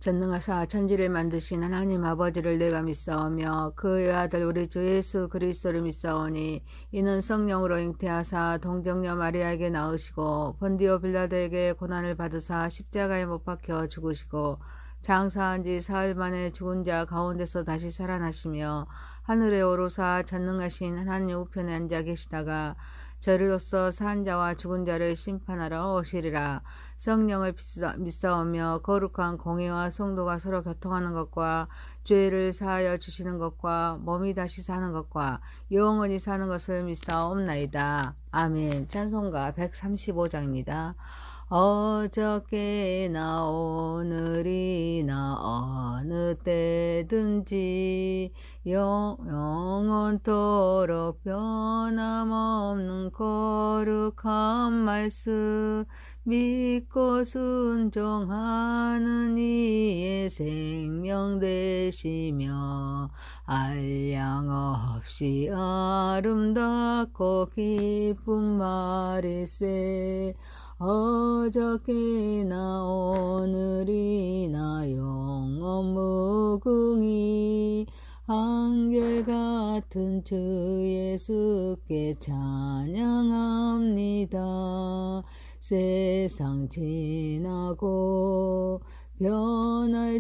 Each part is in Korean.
전능하사 천지를 만드신 하나님 아버지를 내가 믿사오며 그의 아들 우리 주 예수 그리스도를 믿사오니 이는 성령으로 잉태하사 동정녀 마리아에게 낳으시고 본디오 빌라도에게 고난을 받으사 십자가에 못 박혀 죽으시고 장사한 지 사흘 만에 죽은 자 가운데서 다시 살아나시며 하늘에 오르사 전능하신 하나님 우편에 앉아 계시다가 저리로서 산 자와 죽은 자를 심판하러 오시리라. 성령을 믿사오며 거룩한 공의와 성도가 서로 교통하는 것과 죄를 사하여 주시는 것과 몸이 다시 사는 것과 영원히 사는 것을 믿사옵나이다. 아멘. 찬송가 135장입니다. 어저께나 오늘이나 어느 때든지 영원토록 변함없는 거룩한 말씀 믿고 순종하는 이의 생명 되시며 한량 없이 아름답고 기쁜 말일세. 어저께나 오늘이나 영원 무궁히 한결같은 주 예수께 찬양합니다. 세상 지나고 변할지라도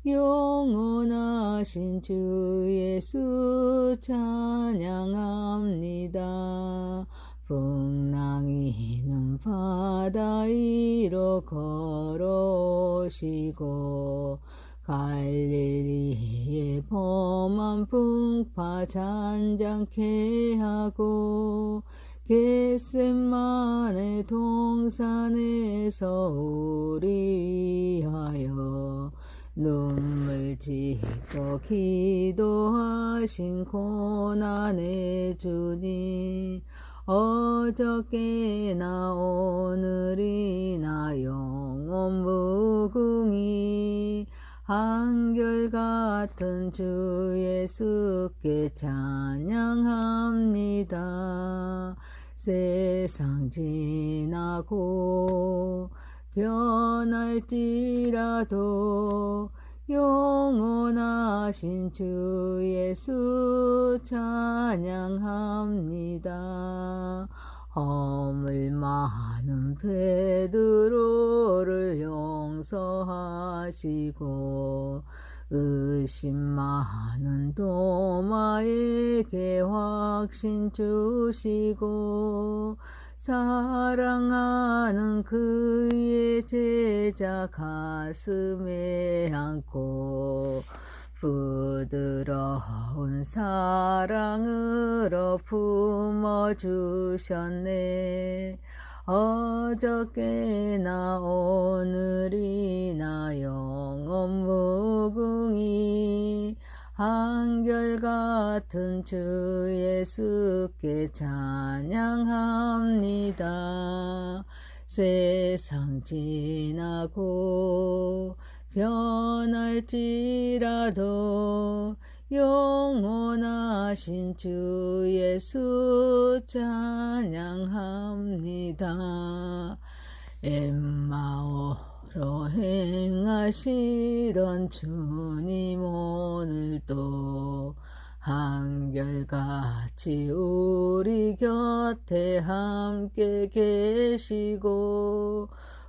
영원하신 주 예수 찬양합니다. 풍랑이는 바다 위로 걸어오시고 갈릴리의 범한 풍파 잔잔케 하고 겟세마네 동산에서 우리 위하여 눈물 짓고 기도하신 고난의 주님 어저께나 오늘이나 영원 무궁히 한결같은 주 예수께 찬양합니다. 세상 지나고 변할지라도 영원하신 주 예수 찬양합니다. 허물 많은 베드로를 용서하시고 의심 많은 도마에게 확신 주시고 사랑하는 그의 제자 가슴에 안고 부드러운 사랑으로 품어주셨네. 어저께나 오늘이나 영원 무궁히 한결같은 주 예수께 찬양합니다. 세상 지나고 변할지라도 영원하신 주 예수 찬양합니다. 엠마오로 행하시던 주님 오늘도 한결같이 우리 곁에 함께 계시고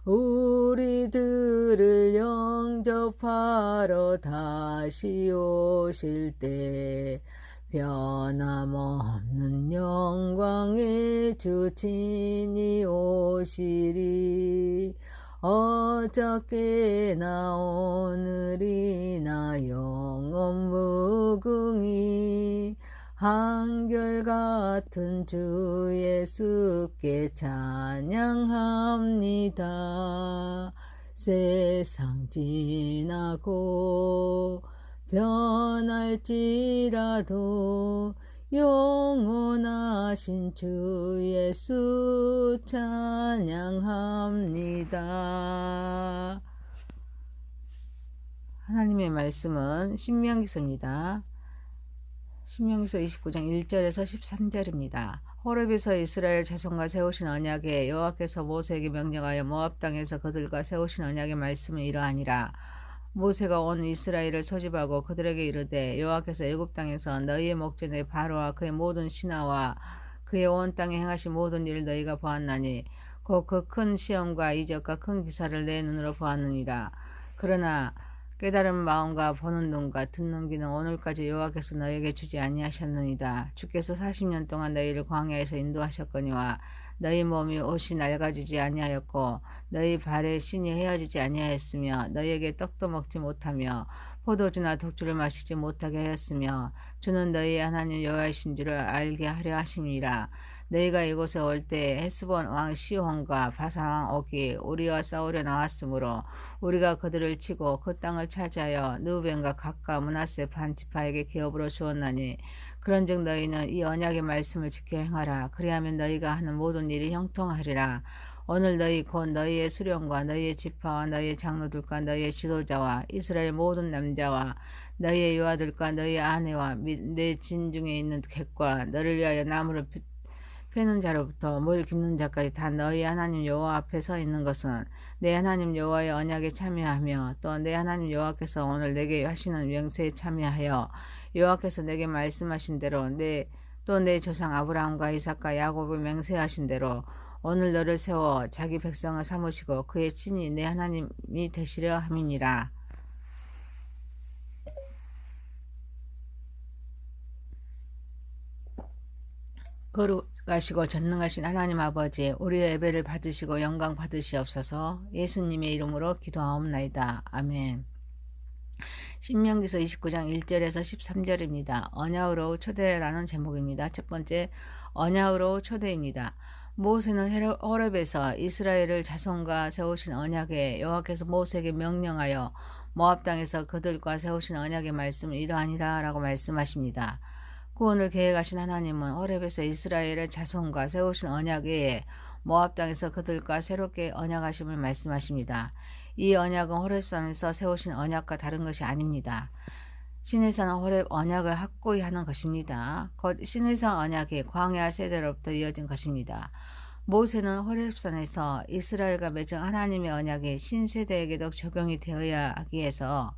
우리들을 영접하러 다시 오실 때 변함없는 영광의 주 친히 오시리. 어저께나 오늘이나 영원 무궁히 한결같은 주 예수께 찬양합니다. 세상 지나고 변할지라도 영원하신 주 예수 찬양합니다. 하나님의 말씀은 신명기서입니다. 신명기서 29장 1절에서 13절입니다. 호렙에서 이스라엘 자손과 세우신 언약에 여호와께서 모세에게 명령하여 모압 땅에서 그들과 세우신 언약의 말씀은 이러하니라. 모세가 온 이스라엘을 소집하고 그들에게 이르되 여호와께서 애굽 땅에서 너희의 목전에 바로와 그의 모든 신하와 그의 온 땅에 행하신 모든 일을 너희가 보았나니 곧 그 큰 시험과 이적과 큰 기사를 내 눈으로 보았느니라. 그러나 깨달은 마음과 보는 눈과 듣는 귀는 오늘까지 여호와께서 너희에게 주지 아니하셨느니라. 주께서 40년 동안 너희를 광야에서 인도하셨거니와 너희 몸이 옷이 낡아지지 아니하였고 너희 발에 신이 헤어지지 아니하였으며 너희에게 떡도 먹지 못하며 포도주나 독주를 마시지 못하게 하였으며 주는 너희의 하나님 여호와이신 줄을 알게 하려 하심이라. 너희가 이곳에 올 때 헤스본 왕 시혼과 바산 왕 옥이 우리와 싸우려 나왔으므로 우리가 그들을 치고 그 땅을 차지하여 느우벤과 각과 므낫세 반 지파에게 기업으로 주었나니 그런즉 너희는 이 언약의 말씀을 지켜 행하라. 그리하면 너희가 하는 모든 일이 형통하리라. 오늘 너희 곧 너희의 수령과 너희의 지파와 너희의 장로들과 너희의 지도자와 이스라엘 모든 남자와 너희의 여아들과 너희의 아내와 및 내 진 중에 있는 객과 너를 위하여 나무를 패는 자로부터 물 깃는 자까지 다 너희 하나님 여호와 앞에 서 있는 것은 내 하나님 여호와의 언약에 참여하며 또 내 하나님 여호와께서 오늘 내게 하시는 명세에 참여하여 여호와께서 내게 말씀하신 대로 또 내 조상 아브라함과 이삭과 야곱을 맹세하신 대로 오늘 너를 세워 자기 백성을 삼으시고 그의 친히 내 하나님이 되시려 함이니라. 거룩하시고 전능하신 하나님 아버지, 우리의 예배를 받으시고 영광 받으시옵소서. 예수님의 이름으로 기도하옵나이다. 아멘. 신명기서 29장 1절에서 13절입니다. 언약으로 초대라는 제목입니다. 첫 번째, 언약으로 초대입니다. 모세는 호렙에서 이스라엘을 자손과 세우신 언약에 여호와께서 모세에게 명령하여 모압 땅에서 그들과 세우신 언약의 말씀은 이러하니라 라고 말씀하십니다. 구원을 계획하신 하나님은 호렙에서 이스라엘의 자손과 세우신 언약에 모압 땅에서 그들과 새롭게 언약하심을 말씀하십니다. 이 언약은 호렙산에서 세우신 언약과 다른 것이 아닙니다. 시내산 호렙 언약을 확고히 하는 것입니다. 곧 시내산 언약이 광야 세대로부터 이어진 것입니다. 모세는 호렙산에서 이스라엘과 맺은 하나님의 언약이 신세대에게도 적용이 되어야 하기 위해서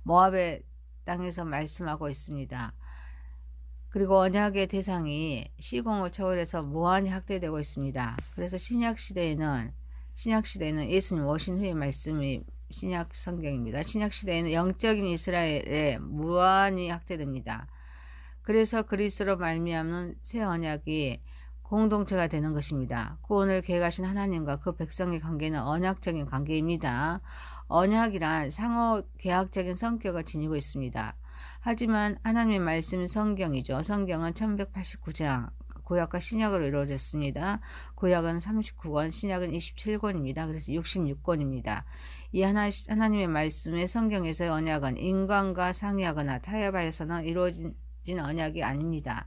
모압의 땅에서 말씀하고 있습니다. 그리고 언약의 대상이 시공을 초월해서 무한히 확대되고 있습니다. 그래서 신약시대에는 예수님 오신 후의 말씀이 신약 성경입니다. 신약시대에는 영적인 이스라엘에 무한히 확대됩니다. 그래서 그리스도로 말미암는 새 언약이 공동체가 되는 것입니다. 구원을 계획하신 하나님과 그 백성의 관계는 언약적인 관계입니다. 언약이란 상호 계약적인 성격을 지니고 있습니다. 하지만 하나님의 말씀은 성경이죠. 성경은 1189장 구약과 신약으로 이루어졌습니다. 구약은 39권, 신약은 27권입니다. 그래서 66권입니다. 이 하나님의 말씀의 성경에서의 언약은 인간과 상의하거나 타협하여서는 이루어진 언약이 아닙니다.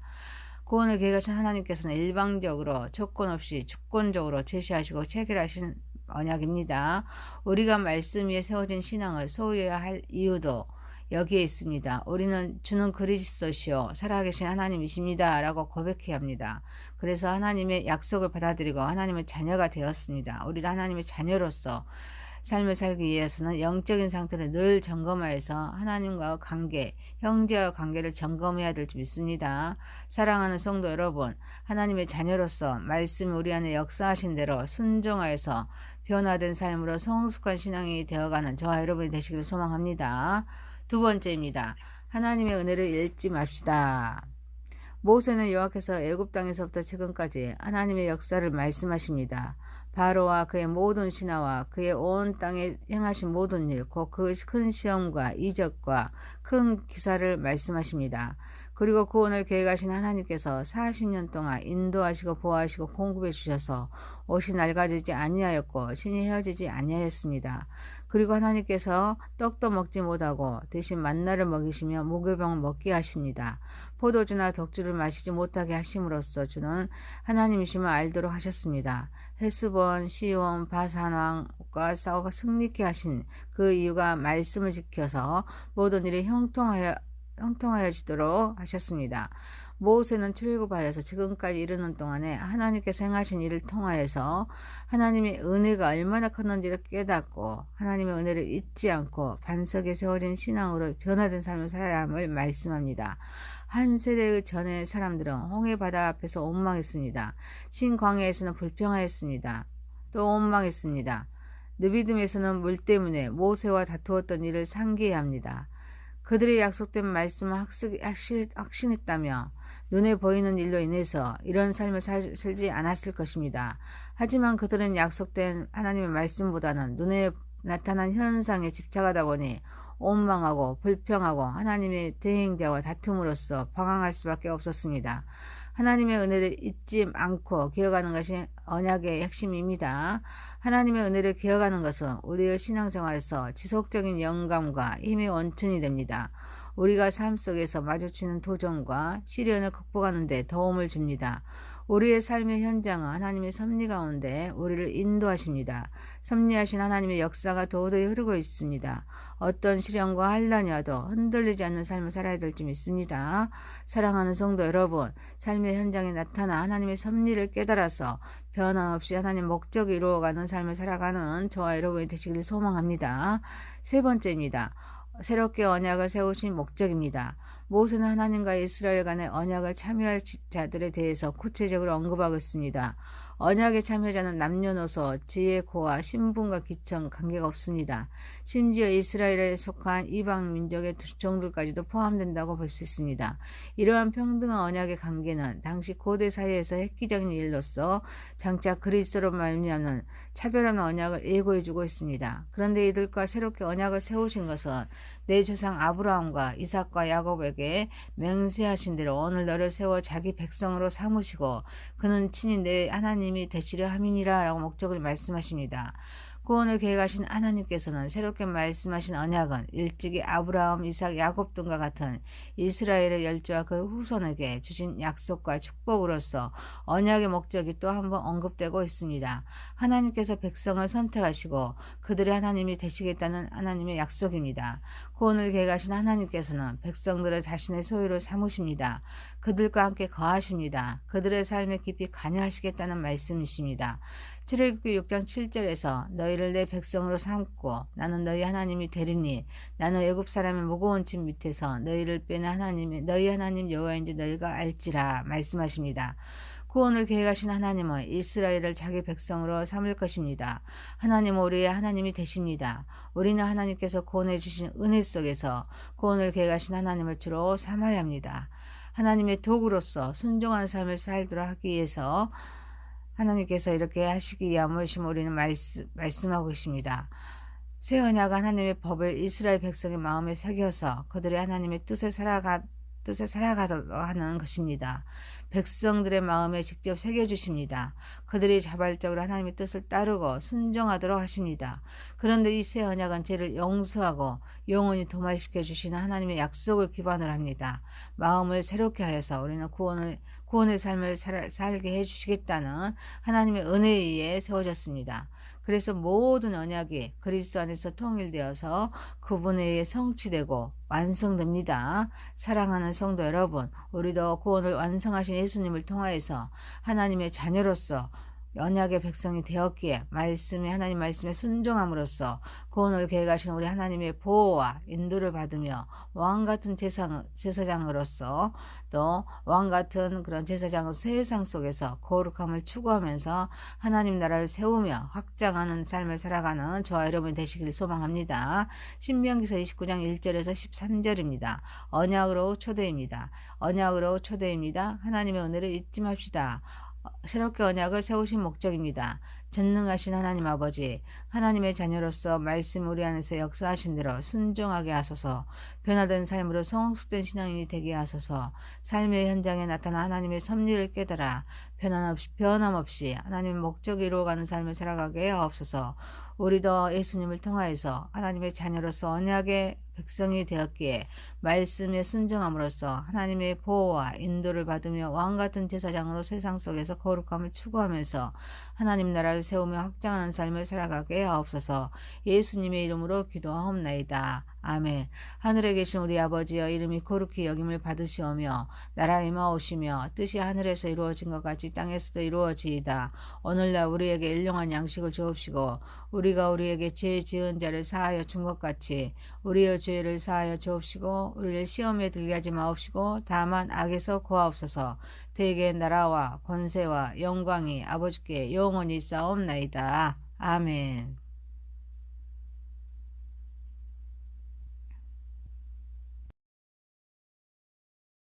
구원을 계획하신 하나님께서는 일방적으로 조건 없이 주권적으로 제시하시고 체결하신 언약입니다. 우리가 말씀 위에 세워진 신앙을 소유해야 할 이유도 여기에 있습니다. 우리는 주는 그리스도시요 살아계신 하나님이십니다 라고 고백해야 합니다. 그래서 하나님의 약속을 받아들이고 하나님의 자녀가 되었습니다. 우리가 하나님의 자녀로서 삶을 살기 위해서는 영적인 상태를 늘 점검하여서 하나님과 관계, 형제와 관계를 점검해야 될 줄 믿습니다. 사랑하는 성도 여러분, 하나님의 자녀로서 말씀이 우리 안에 역사하신 대로 순종하여서 변화된 삶으로 성숙한 신앙이 되어가는 저와 여러분이 되시기를 소망합니다. 두 번째입니다. 하나님의 은혜를 잃지 맙시다. 모세는 여호와께서 애굽 땅에서부터 지금까지 하나님의 역사를 말씀하십니다. 바로와 그의 모든 신하와 그의 온 땅에 행하신 모든 일, 곧 그 큰 시험과 이적과 큰 기사를 말씀하십니다. 그리고 구원을 계획하신 하나님께서 40년 동안 인도하시고 보호하시고 공급해 주셔서 옷이 낡아지지 아니하였고 신이 헤어지지 아니하였습니다. 그리고 하나님께서 떡도 먹지 못하고 대신 만나를 먹이시며 무교병을 먹게 하십니다. 포도주나 독주를 마시지 못하게 하심으로써 주는 하나님이심을 알도록 하셨습니다. 헤스본, 시온, 바산 왕과 싸우고 승리케 하신 그 이유가 말씀을 지켜서 모든 일이 형통하여 형통하여지도록 하셨습니다. 모세는 출애굽하여서 지금까지 이르는 동안에 하나님께서 행하신 일을 통하여서 하나님의 은혜가 얼마나 컸는지를 깨닫고 하나님의 은혜를 잊지 않고 반석에 세워진 신앙으로 변화된 삶을 살아야 함을 말씀합니다. 한 세대의 전의 사람들은 홍해 바다 앞에서 원망했습니다. 신광야에서는 불평하였습니다. 또 원망했습니다. 느비딤에서는 물 때문에 모세와 다투었던 일을 상기해야 합니다. 그들의 약속된 말씀을 확신했다며 눈에 보이는 일로 인해서 이런 삶을 살지 않았을 것입니다. 하지만 그들은 약속된 하나님의 말씀보다는 눈에 나타난 현상에 집착하다 보니 원망하고 불평하고 하나님의 대행자와 다툼으로써 방황할 수밖에 없었습니다. 하나님의 은혜를 잊지 않고 기억하는 것이 언약의 핵심입니다. 하나님의 은혜를 기억하는 것은 우리의 신앙생활에서 지속적인 영감과 힘의 원천이 됩니다. 우리가 삶 속에서 마주치는 도전과 시련을 극복하는 데 도움을 줍니다. 우리의 삶의 현장은 하나님의 섭리 가운데 우리를 인도하십니다. 섭리하신 하나님의 역사가 도저히 흐르고 있습니다. 어떤 시련과 환난이 와도 흔들리지 않는 삶을 살아야 될 줄 믿습니다. 사랑하는 성도 여러분, 삶의 현장에 나타나 하나님의 섭리를 깨달아서 변함없이 하나님 목적을 이루어가는 삶을 살아가는 저와 여러분이 되시기를 소망합니다. 세 번째입니다. 새롭게 언약을 세우신 목적입니다. 모세는 하나님과 이스라엘 간의 언약을 참여할 자들에 대해서 구체적으로 언급하고 있습니다. 언약의 참여자는 남녀노소, 지혜, 고와 신분과 기청 관계가 없습니다. 심지어 이스라엘에 속한 이방 민족의 종들까지도 포함된다고 볼 수 있습니다. 이러한 평등한 언약의 관계는 당시 고대 사회에서 획기적인 일로서 장차 그리스도로 말미암는 차별하는 언약을 예고해주고 있습니다. 그런데 이들과 새롭게 언약을 세우신 것은 내 조상 아브라함과 이삭과 야곱에게 맹세하신 대로 오늘 너를 세워 자기 백성으로 삼으시고 그는 친히 내 하나님이 되시려 함이니라 라고 목적을 말씀하십니다. 구원을 계획하신 하나님께서는 새롭게 말씀하신 언약은 일찍이 아브라함, 이삭, 야곱 등과 같은 이스라엘의 열조와 그 후손에게 주신 약속과 축복으로서 언약의 목적이 또 한 번 언급되고 있습니다. 하나님께서 백성을 선택하시고 그들의 하나님이 되시겠다는 하나님의 약속입니다. 구원을 계획하신 하나님께서는 백성들을 자신의 소유로 삼으십니다. 그들과 함께 거하십니다. 그들의 삶에 깊이 관여하시겠다는 말씀이십니다. 출애굽기 6장 7절에서 너희를 내 백성으로 삼고 나는 너희 하나님이 되리니 나는 애굽 사람의 무거운 짐 밑에서 너희를 빼는 하나님이 너희 하나님 여호와인 줄 너희가 알지라 말씀하십니다. 구원을 계획하신 하나님은 이스라엘을 자기 백성으로 삼을 것입니다. 하나님은 우리의 하나님이 되십니다. 우리는 하나님께서 구원해 주신 은혜 속에서 구원을 계획하신 하나님을 주로 삼아야 합니다. 하나님의 도구로서 순종하는 삶을 살도록 하기 위해서 하나님께서 이렇게 하시기 위함을 우리는 말씀하고 계십니다. 새 언약은 하나님의 법을 이스라엘 백성의 마음에 새겨서 그들의 하나님의 뜻에 살아가도록 하는 것입니다. 백성들의 마음에 직접 새겨주십니다. 그들이 자발적으로 하나님의 뜻을 따르고 순종하도록 하십니다. 그런데 이 새 언약은 죄를 용서하고 영원히 도말시켜 주시는 하나님의 약속을 기반으로 합니다. 마음을 새롭게 하여서 우리는 구원의 삶을 살게 해주시겠다는 하나님의 은혜에 의해 세워졌습니다. 그래서 모든 언약이 그리스도 안에서 통일되어서 그분에 의해 성취되고 완성됩니다. 사랑하는 성도 여러분, 우리도 구원을 완성하신 예수님을 통하여서 하나님의 자녀로서 언약의 백성이 되었기에 하나님 말씀에 순종함으로써 구원을 계획하신 우리 하나님의 보호와 인도를 받으며 왕같은 제사장으로서 또 왕같은 그런 제사장의 세상 속에서 거룩함을 추구하면서 하나님 나라를 세우며 확장하는 삶을 살아가는 저와 여러분이 되시길 소망합니다. 신명기서 29장 1절에서 13절입니다. 언약으로 초대입니다. 언약으로 초대입니다. 하나님의 은혜를 잊지 맙시다. 새롭게 언약을 세우신 목적입니다. 전능하신 하나님 아버지, 하나님의 자녀로서 말씀 우리 안에서 역사하신 대로 순종하게 하소서, 변화된 삶으로 성숙된 신앙인이 되게 하소서, 삶의 현장에 나타난 하나님의 섭리를 깨달아 변함없이 하나님의 목적을 이루어가는 삶을 살아가게 하옵소서. 우리도 예수님을 통하여서 하나님의 자녀로서 언약의 백성이 되었기에 말씀에 순종함으로써 하나님의 보호와 인도를 받으며 왕같은 제사장으로 세상 속에서 거룩함을 추구하면서 하나님 나라를 세우며 확장하는 삶을 살아가게 하옵소서. 예수님의 이름으로 기도하옵나이다. 아멘. 하늘에 계신 우리 아버지여, 이름이 거룩히 여김을 받으시오며 나라 임하오시며 뜻이 하늘에서 이루어진 것 같이 땅에서도 이루어지이다. 오늘날 우리에게 일용할 양식을 주옵시고 우리가 우리에게 죄 지은 자를 사하여 준 것 같이 우리의 죄를 사하여 주옵시고 우리를 시험에 들게 하지 마옵시고 다만 악에서 구하옵소서. 대개 나라와 권세와 영광이 아버지께 영원히 있사옵나이다. 아멘.